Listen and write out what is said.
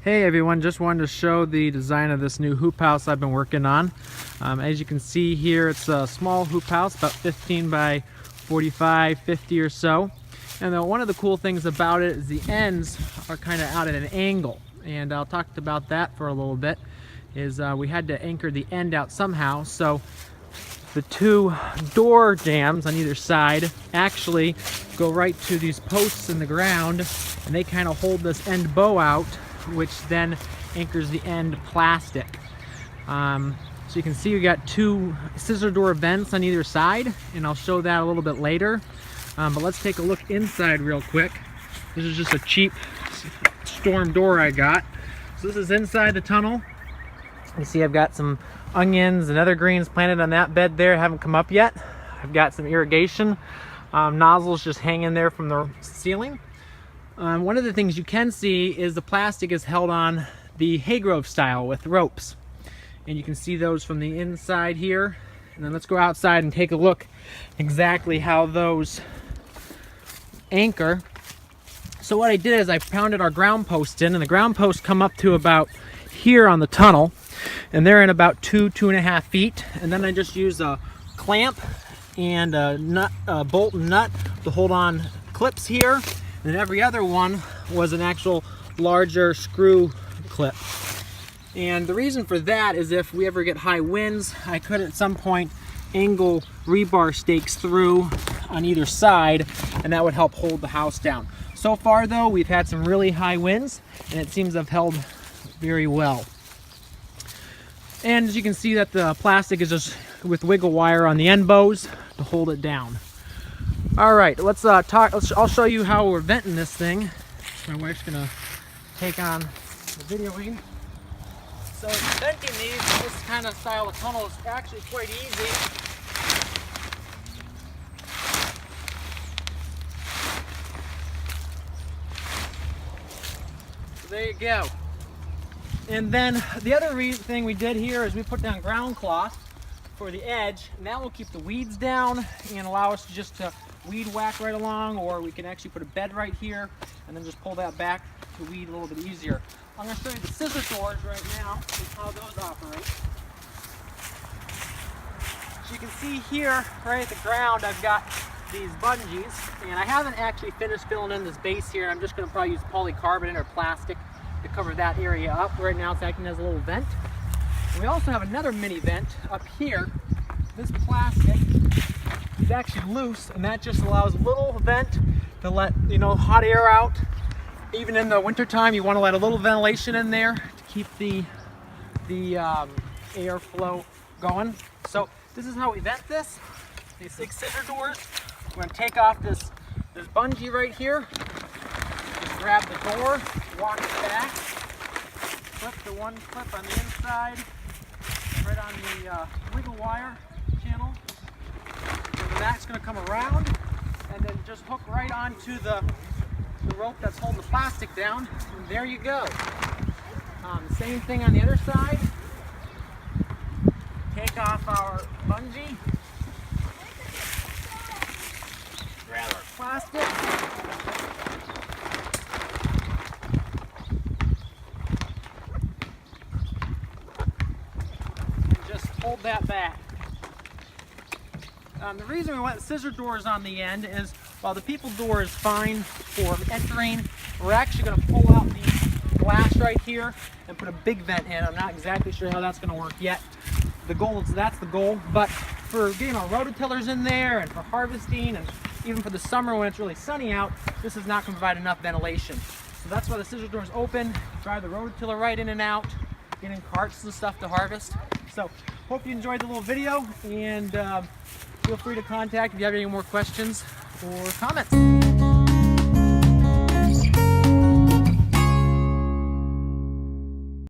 Hey everyone, just wanted to show the design of this new hoop house I've been working on. As you can see here, it's a small hoop house, about 15 by 45, 50 or so. And one of the cool things about it is the ends are kind of out at an angle. And I'll talk about that for a little bit. We had to anchor the end out somehow. So the two door jambs on either side actually go right to these posts in the ground, and they kind of hold this end bow out, which then anchors the end plastic. So you can see we got two scissor door vents on either side, and I'll show that a little bit later. But let's take a look inside real quick. This is just a cheap storm door I got. So this is inside the tunnel. You see I've got some onions and other greens planted on that bed there, haven't come up yet. I've got some irrigation nozzles just hanging there from the ceiling. One of the things you can see is the plastic is held on the haygrove style with ropes. And you can see those from the inside here. And then let's go outside and take a look exactly how those anchor. So what I did is I pounded our ground posts in, and the ground posts come up to about here on the tunnel. And they're in about 2.5 feet. And then I just use a clamp and a bolt and nut to hold on clips here. And every other one was an actual larger screw clip. And the reason for that is if we ever get high winds, I could at some point angle rebar stakes through on either side, and that would help hold the house down. So far though, we've had some really high winds, and it seems to have held very well. And as you can see, that the plastic is just with wiggle wire on the end bows to hold it down. All right, let's talk. I'll show you how we're venting this thing. My wife's gonna take on the videoing. So venting these in this kind of style of tunnel is actually quite easy. So there you go. And then the other thing we did here is we put down ground cloth for the edge, and that will keep the weeds down and allow us just to weed whack right along, or we can actually put a bed right here and then just pull that back to weed a little bit easier. I'm going to show you the scissor doors right now and how those operate. So you can see here right at the ground I've got these bungees, and I haven't actually finished filling in this base here. I'm just going to probably use polycarbonate or plastic to cover that area up. Right now it's acting as a little vent. And we also have another mini vent up here. This plastic is actually loose, and that just allows a little vent to let hot air out. Even in the winter time, you want to let a little ventilation in there to keep the airflow going. So this is how we vent this. These 6 scissor doors. We're going to take off this bungee right here. Just grab the door, walk it back, flip the one clip on the inside, right on the wiggle wire channel. And that's going to come around and then just hook right onto the rope that's holding the plastic down, and there you go. Same thing on the other side. Take off our bungee, grab our plastic, and just hold that back. The reason we went scissor doors on the end is while the people door is fine for entering, we're actually going to pull out the glass right here and put a big vent in. I'm not exactly sure how that's going to work yet. The goal is that's the goal, but for getting our rototillers in there and for harvesting and even for the summer when it's really sunny out, this is not going to provide enough ventilation. So that's why the scissor door is open. Drive the rototiller right in and out, get in carts and stuff to harvest. So hope you enjoyed the little video, and feel free to contact if you have any more questions or comments.